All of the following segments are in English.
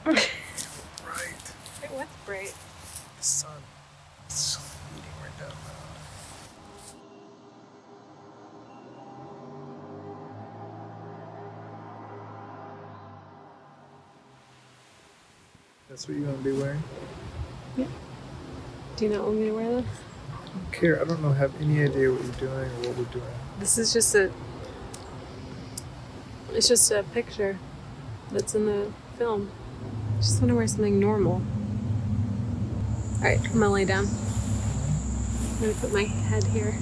Bright. It was bright. The sun is so beating right down now. That's what you're gonna be wearing? Yeah. Do you not want me to wear this? I don't care. I don't have any idea what you're doing or what we're doing. This is just it's just a picture that's in the film. I just want to wear something normal. Alright, I'm gonna lay down. I'm gonna put my head here.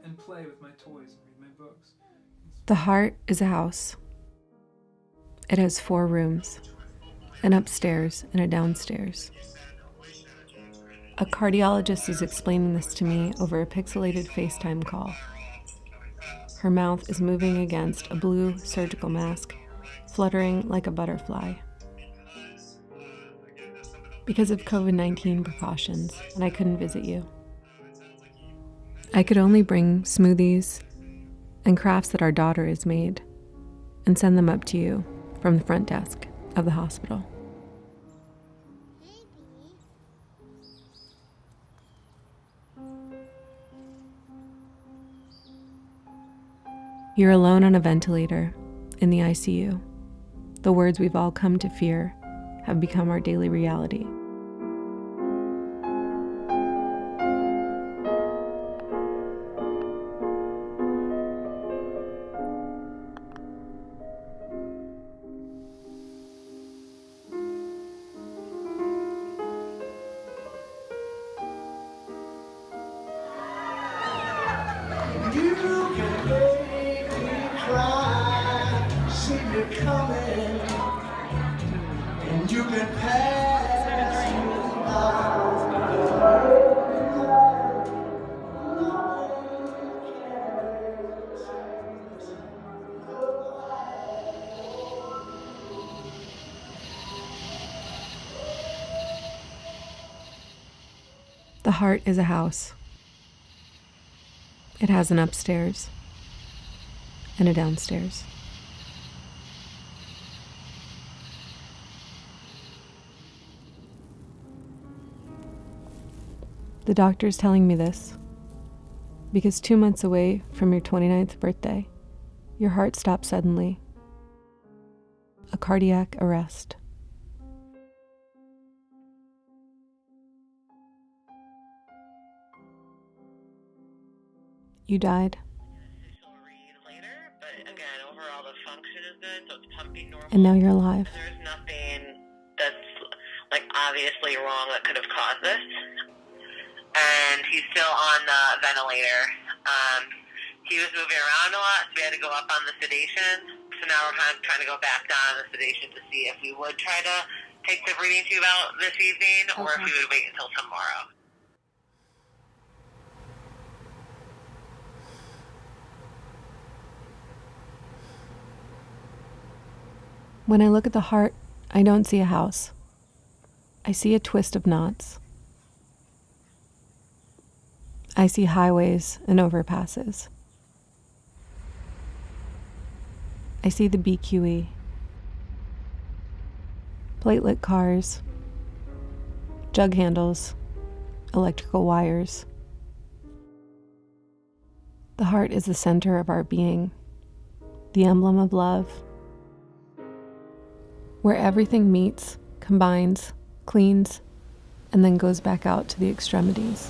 And play with my toys and read my books. The heart is a house. It has 4 rooms, an upstairs and a downstairs. A cardiologist is explaining this to me over a pixelated FaceTime call. Her mouth is moving against a blue surgical mask, fluttering like a butterfly. Because of COVID-19 precautions, and I couldn't visit you. I could only bring smoothies and crafts that our daughter has made and send them up to you from the front desk of the hospital. You're alone on a ventilator in the ICU. The words we've all come to fear have become our daily reality. You can make me cry, see you coming, and you can pass me by. The heart is a house. It has an upstairs and a downstairs. The doctor's telling me this because 2 months away from your 29th birthday, your heart stopped suddenly. A cardiac arrest. You died. Later, but again, overall the function is good, so it's pumping normal. And now you're alive. And there's nothing that's like obviously wrong that could have caused this. And he's still on the ventilator. He was moving around a lot, so we had to go up on the sedation. So now we're kind of trying to go back down on the sedation to see if we would try to take the breathing tube out this evening or if we would wait until tomorrow. When I look at the heart, I don't see a house. I see a twist of knots. I see highways and overpasses. I see the BQE, platelet cars, jug handles, electrical wires. The heart is the center of our being, the emblem of love, where everything meets, combines, cleans, and then goes back out to the extremities.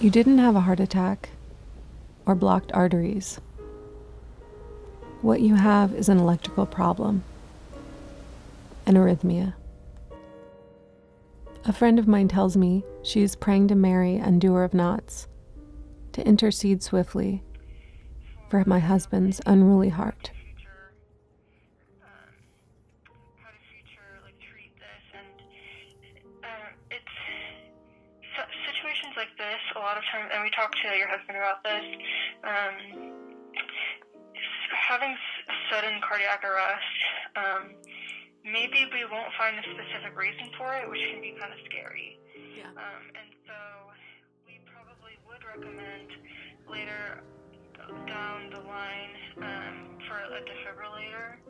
You didn't have a heart attack or blocked arteries. What you have is an electrical problem, an arrhythmia. A friend of mine tells me she is praying to Mary, undoer of knots, to intercede swiftly for my husband's unruly heart. How to future treat this, and it's situations like this. A lot of times, and we talked to your husband about this. Having sudden cardiac arrest, maybe we won't find a specific reason for it, which can be kind of scary. Yeah. And so we probably would recommend later down the line for a defibrillator,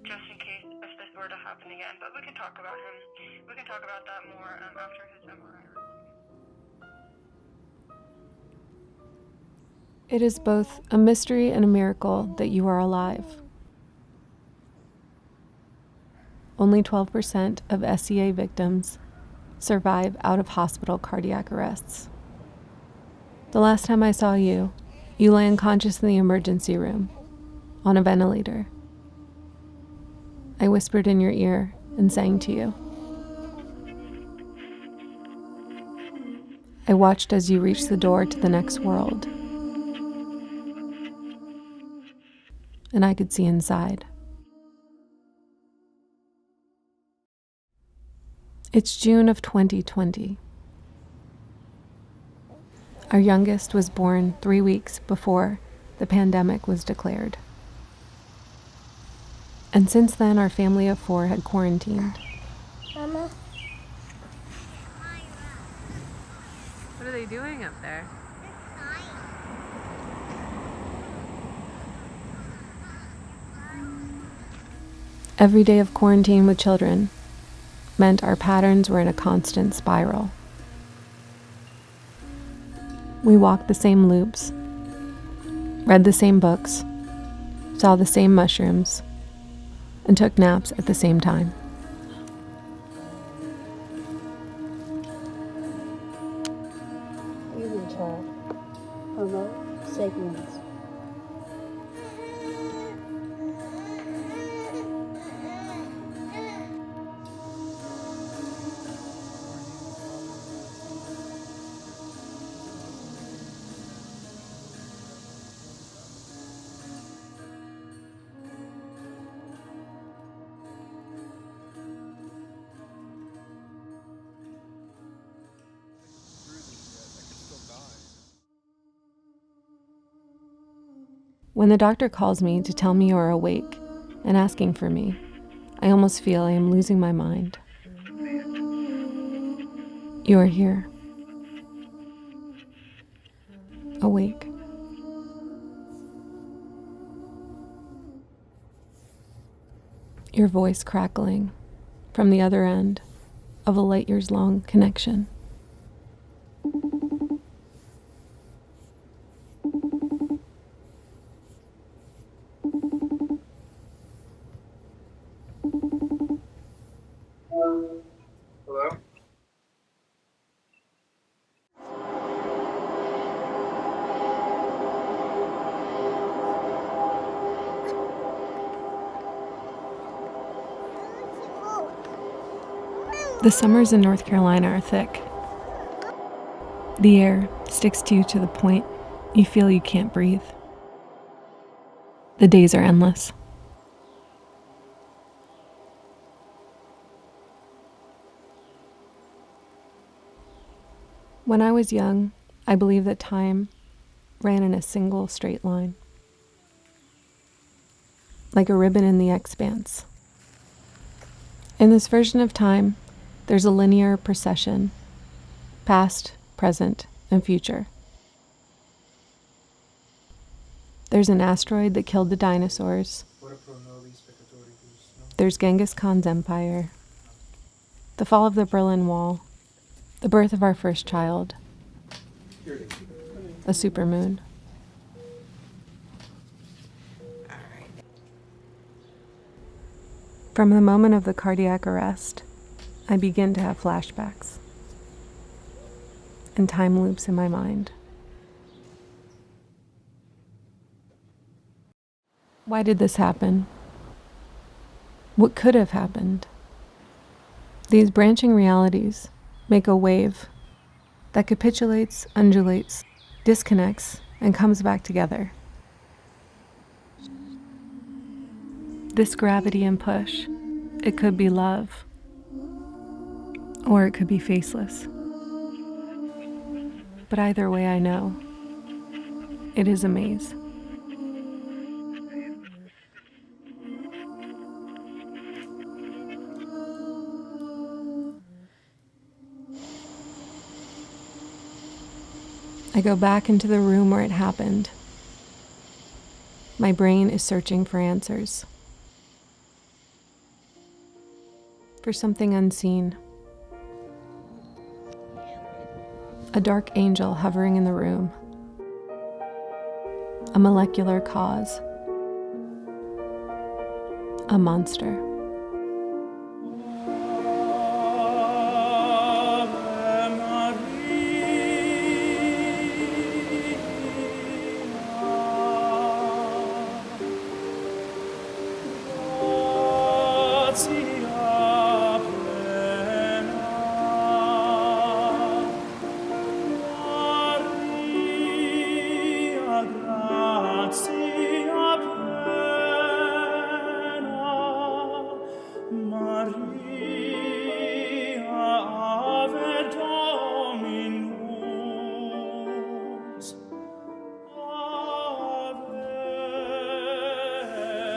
just in case if this were to happen again. But we can talk about him. We can talk about that more after his MRI. It is both a mystery and a miracle that you are alive. Only 12% of SCA victims survive out-of-hospital cardiac arrests. The last time I saw you, you lay unconscious in the emergency room, on a ventilator. I whispered in your ear and sang to you. I watched as you reached the door to the next world, and I could see inside. It's June of 2020. Our youngest was born 3 weeks before the pandemic was declared. And since then, our family of 4 had quarantined. Mama. What are they doing up there? Every day of quarantine with children meant our patterns were in a constant spiral. We walked the same loops, read the same books, saw the same mushrooms, and took naps at the same time. Evening, child. Hello, semblance. When the doctor calls me to tell me you are awake and asking for me, I almost feel I am losing my mind. You are here, awake. Your voice crackling from the other end of a light-years-long connection. Hello? The summers in North Carolina are thick. The air sticks to you to the point you feel you can't breathe. The days are endless. When I was young, I believed that time ran in a single straight line, like a ribbon in the expanse. In this version of time, there's a linear procession, past, present, and future. There's an asteroid that killed the dinosaurs. There's Genghis Khan's empire, the fall of the Berlin Wall, the birth of our first child, a supermoon. From the moment of the cardiac arrest, I begin to have flashbacks and time loops in my mind. Why did this happen? What could have happened? These branching realities make a wave that capitulates, undulates, disconnects, and comes back together. This gravity and push, it could be love, or it could be faceless. But either way, I know it is a maze. I go back into the room where it happened. My brain is searching for answers. For something unseen. A dark angel hovering in the room. A molecular cause. A monster.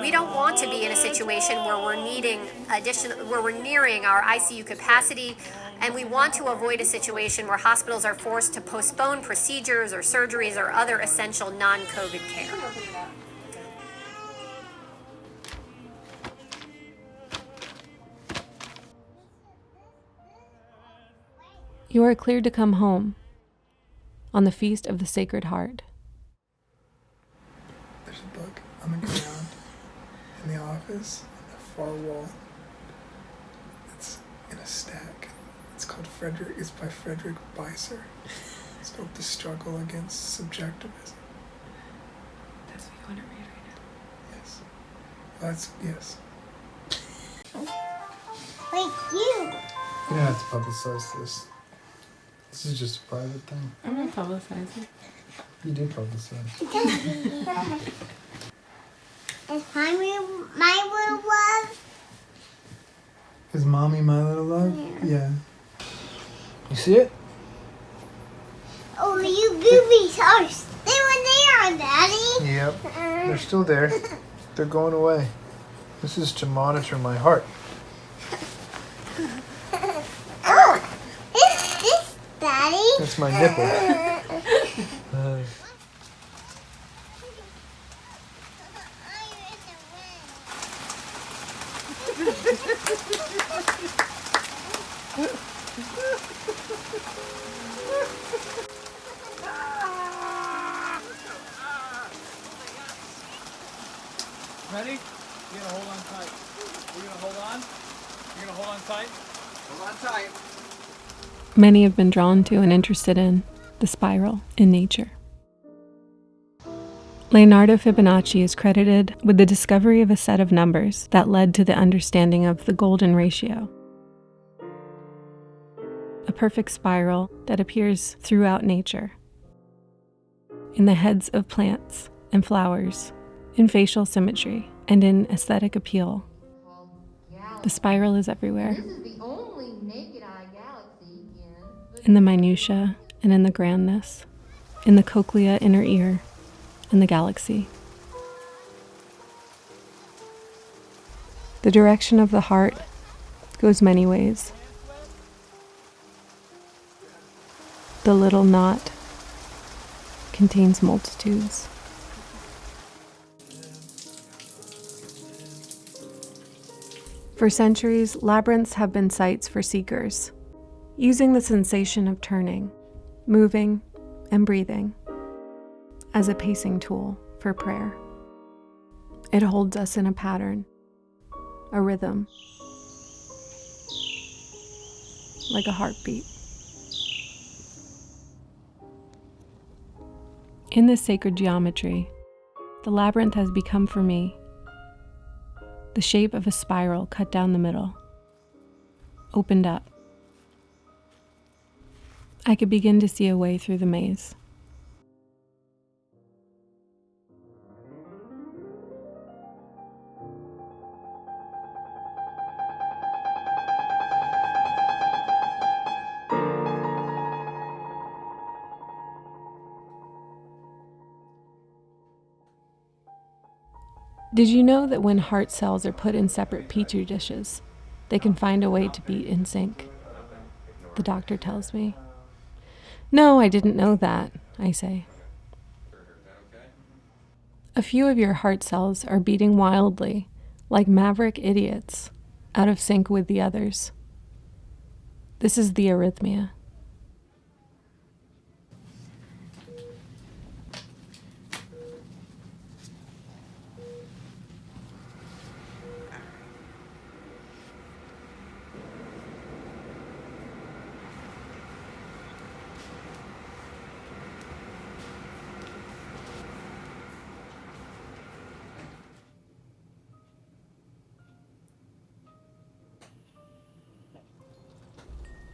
We don't want to be in a situation where we're nearing our ICU capacity, and we want to avoid a situation where hospitals are forced to postpone procedures or surgeries or other essential non-COVID care. You are cleared to come home on the Feast of the Sacred Heart. There's a book on the ground in the office on the far wall. It's in a stack. It's called It's by Frederick Beiser. It's called The Struggle Against Subjectivism. That's what you want to read right now? Yes. Yes. Like you. You don't have to publicize this. This is just a private thing. I'm not publicizing. You do publicize. Is my little love? Is Mommy my little love? Yeah. You see it? Oh, you boobies are still there, Daddy. Yep. They're still there. They're going away. This is to monitor my heart. Oh, is this Daddy? That's my nipple. Ready? You're gonna hold on tight. You're gonna hold on. You're gonna hold on tight. Hold on tight. Many have been drawn to and interested in the spiral in nature. Leonardo Fibonacci is credited with the discovery of a set of numbers that led to the understanding of the golden ratio, a perfect spiral that appears throughout nature, in the heads of plants and flowers, in facial symmetry, and in aesthetic appeal. The spiral is everywhere, This is the only naked-eye galaxy in the minutiae and in the grandness, in the cochlea inner ear, in the galaxy. The direction of the heart goes many ways. The little knot contains multitudes. For centuries, labyrinths have been sites for seekers, using the sensation of turning, moving, and breathing as a pacing tool for prayer. It holds us in a pattern, a rhythm, like a heartbeat. In this sacred geometry, the labyrinth has become for me the shape of a spiral cut down the middle, opened up. I could begin to see a way through the maze. Did you know that when heart cells are put in separate petri dishes, they can find a way to beat in sync? The doctor tells me. No, I didn't know that, I say. A few of your heart cells are beating wildly, like maverick idiots, out of sync with the others. This is the arrhythmia.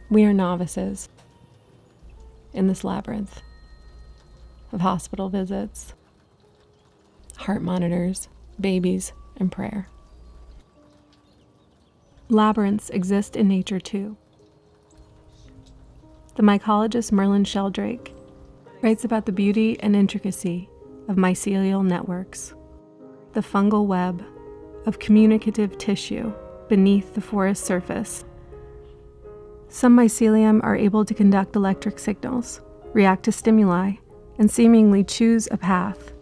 We are novices in this labyrinth of hospital visits, heart monitors, babies, and prayer. Labyrinths exist in nature too. The mycologist Merlin Sheldrake writes about the beauty and intricacy of mycelial networks, the fungal web of communicative tissue beneath the forest surface. Some mycelium are able to conduct electric signals, react to stimuli, and seemingly choose a path.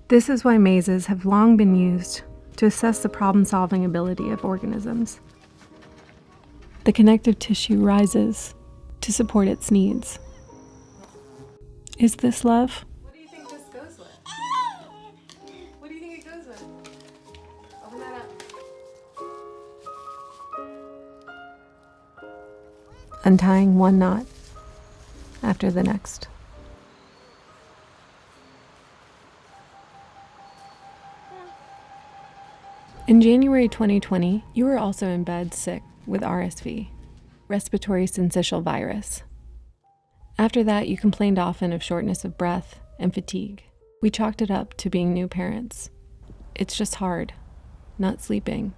This is why mazes have long been used to assess the problem-solving ability of organisms. The connective tissue rises to support its needs. Is this love? What do you think this goes with? What do you think it goes with? Open that up. Untying one knot after the next. In January 2020, you were also in bed sick with RSV, respiratory syncytial virus. After that, you complained often of shortness of breath and fatigue. We chalked it up to being new parents. It's just hard, not sleeping.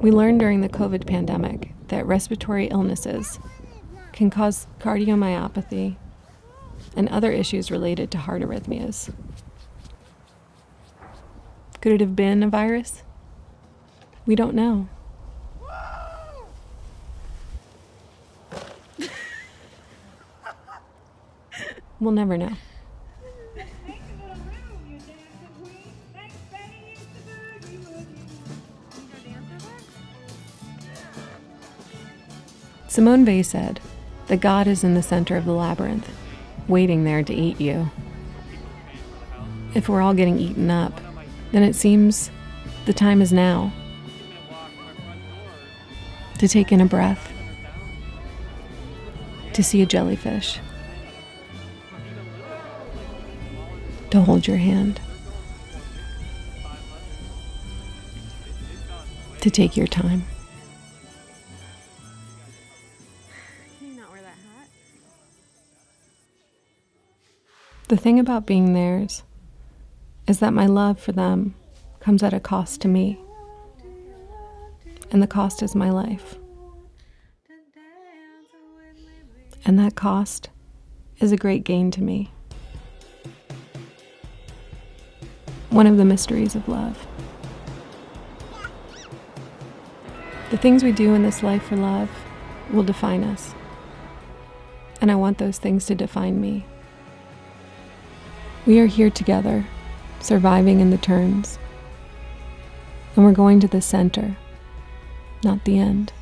We learned during the COVID pandemic that respiratory illnesses can cause cardiomyopathy and other issues related to heart arrhythmias. Could it have been a virus? We don't know. We'll never know. Simone Weil said that God is in the center of the labyrinth, waiting there to eat you. If we're all getting eaten up, then it seems the time is now to take in a breath, to see a jellyfish, to hold your hand, to take your time. Can you not wear that hat? The thing about being theirs is that my love for them comes at a cost to me, and the cost is my life. And that cost is a great gain to me. One of the mysteries of love. The things we do in this life for love will define us, and I want those things to define me. We are here together, surviving in the turns, and we're going to the center, not the end.